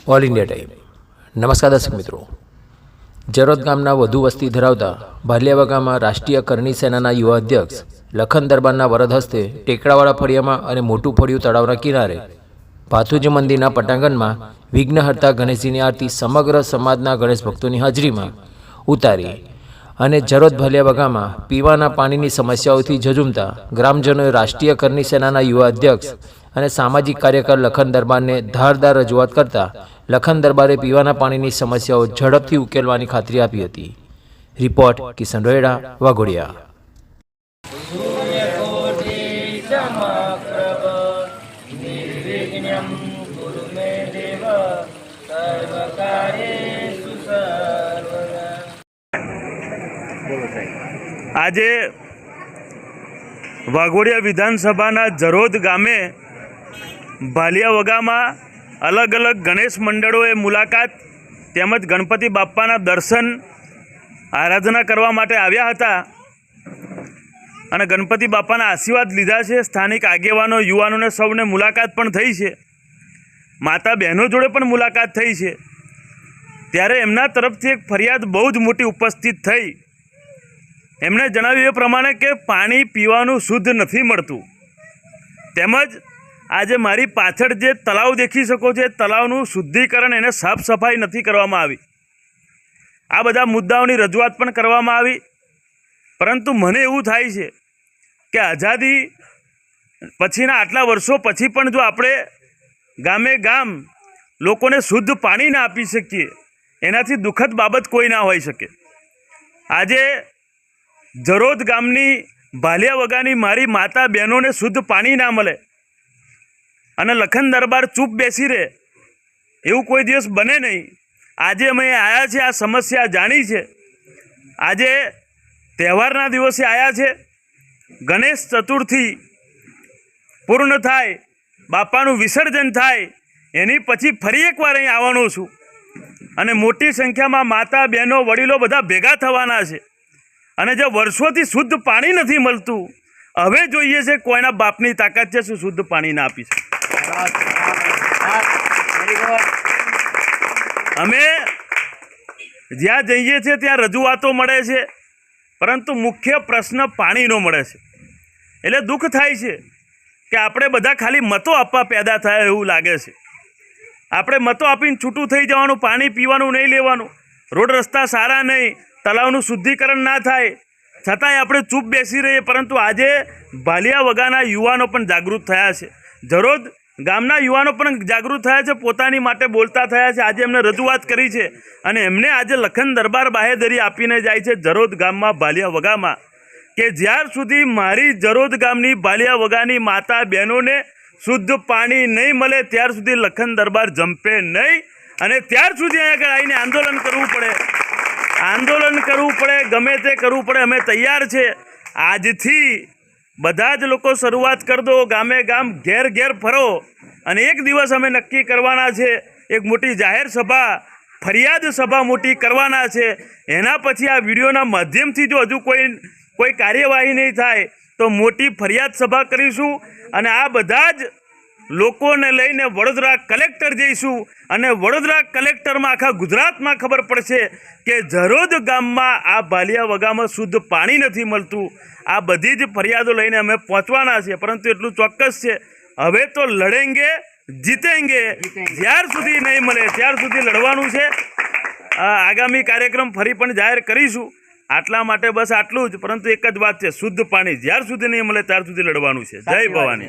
All India time. નમસ્કાર દર્શક મિત્રો, જરોદ ગામના વધુ વસ્તી ધરાવતા ભાલિયાવા ગામમાં રાષ્ટ્રીય કરણી સેનાના યુવા અધ્યક્ષ લખન દરબારના વરદ હસ્તે ટેકરાવાળા ફળિયામાં અને મોટું ફળિયું તળાવના કિનારે ભાથુજી મંદિરના પટાંગણમાં વિઘ્નહર્તા ગણેશજીની આરતી સમગ્ર સમાજના ગણેશ ભક્તોની હાજરીમાં ઉતારી અને જરોદ ભાલિયાવા ગામમાં પીવાના પાણીની સમસ્યાઓથી ઝઝૂમતા ગ્રામજનોએ રાષ્ટ્રીય કરણી સેનાના યુવા અધ્યક્ષ અને સામાજિક કાર્યકર લખન દરબારને ધારદાર રજૂઆત કરતા લખન દરબારે પીવાના પાણીની સમસ્યાઓ ઝડપથી ઉકેલવાની ખાતરી આપી હતી। રિપોર્ટ કિશન રોયડા, વાઘોડિયા। આજે વાઘોડિયા વિધાનસભાના જરોદ ગામે ભાલિયાવગામાં અલગ અલગ ગણેશ મંડળોએ મુલાકાત તેમજ ગણપતિ બાપ્પાના દર્શન આરાધના કરવા માટે આવ્યા હતા અને ગણપતિ બાપ્પાના આશીર્વાદ લીધા છે। સ્થાનિક આગેવાનો, યુવાનોને સૌને મુલાકાત પણ થઈ છે, માતા બહેનો જોડે પણ મુલાકાત થઈ છે। ત્યારે એમના તરફથી એક ફરિયાદ બહુ જ મોટી ઉપસ્થિત થઈ। એમણે જણાવ્યું એ પ્રમાણે કે પાણી પીવાનું શુદ્ધ નથી મળતું, તેમજ આજે મારી પાછળ જે તળાવ દેખી શકો છો, તળાવનું શુદ્ધિકરણ એને સાફ સફાઈ નથી કરવામાં આવી। આ બધા મુદ્દાઓની રજૂઆત પણ કરવામાં આવી, પરંતુ મને એવું થાય છે કે આઝાદી પછીના આટલા વર્ષો પછી પણ જો આપણે ગામે ગામ લોકોને શુદ્ધ પાણી ના આપી શકીએ, એનાથી દુઃખદ બાબત કોઈ ના હોઈ શકે। આજે જરોદ ગામની ભાલિયાવગાની મારી માતા બહેનોને શુદ્ધ પાણી ના મળે અને લખન દરબાર ચૂપ બેસી રહે, એવું કોઈ દિવસ બને નહીં। આજે અમે આવ્યા છે, આ સમસ્યા જાણી છે। આજે તહેવારના દિવસે આવ્યા છે, ગણેશ ચતુર્થી પૂર્ણ થાય, બાપાનું વિસર્જન થાય, એની પછી ફરી એકવાર અહીં આવવાનો છું અને મોટી સંખ્યામાં માતા બહેનો વડીલો બધા ભેગા થવાના છે। અને જે વર્ષોથી શુદ્ધ પાણી નથી મળતું, હવે જોઈએ છે કોઈના બાપની તાકાત છે શું શુદ્ધ પાણી ના આપી શકે। અમે જ્યાં જઈએ છીએ ત્યાં રજૂઆતો મળે છે, પરંતુ મુખ્ય પ્રશ્ન પાણીનો મળે છે। એટલે દુઃખ થાય છે કે આપણે બધા ખાલી મતો આપવા પેદા થયા એવું લાગે છે। આપણે મતો આપીને છૂટું થઈ જવાનું, પાણી પીવાનું નહીં લેવાનું, રોડ રસ્તા સારા નહીં, તળાવનું શુદ્ધિકરણ ના થાય, છતાંય આપણે ચૂપ બેસી રહીએ। પરંતુ આજે ભાલિયાવગાના યુવાનો પણ જાગૃત થયા છે, જરોદ ગામના યુવાનો પણ જાગૃત થયા છે, પોતાની માટે બોલતા થયા છે। આજે એમને રજૂઆત કરી છે અને એમને આજે લખન દરબાર બાહેધરી આપીને જાય છે જરોદ ગામમાં ભાલિયાવગામાં કે જ્યાર સુધી મારી જરોદ ગામની ભાલિયાવગાની માતા બહેનોને શુદ્ધ પાણી નહીં મળે ત્યાર સુધી લખન દરબાર જંપે નહીં અને ત્યાર સુધી અહીંયા આગળ આવીને આંદોલન કરવું પડે, ગમે તે કરવું પડે, અમે તૈયાર છે। આજથી બધા જ લોકો શરૂઆત કરી દો, ગામે ગામ ઘેર ઘેર ફરો અને એક દિવસ અમે નક્કી કરવાના છે, એક મોટી જાહેર સભા, ફરિયાદ સભા મોટી કરવાના છે। એના પછી આ વિડીયોના માધ્યમથી જો હજુ કોઈ કાર્યવાહી નહીં થાય તો મોટી ફરિયાદ સભા કરીશું અને આ બધા જ લોકોને લઈને વડોદરા કલેક્ટર જઈશું અને વડોદરા કલેક્ટરમાં આખા ગુજરાતમાં ખબર પડશે કે જરોદ ગામમાં આ ભાલિયાવગામાં શુદ્ધ પાણી નથી મળતું। આ બધી જ ફરિયાદો લઈને અમે પહોંચવાના છે, પરંતુ એટલું ચોક્કસ છે હવે તો લડેંગે જીતેંગે, જ્યાર સુધી નહીં મળે ત્યાર સુધી લડવાનું છે। આગામી કાર્યક્રમ ફરી પણ જાહેર કરીશું। આટલા માટે બસ આટલું જ, પરંતુ એક જ વાત છે, શુદ્ધ પાણી જ્યાર સુધી નહીં મળે ત્યાર સુધી લડવાનું છે। જય ભવાની।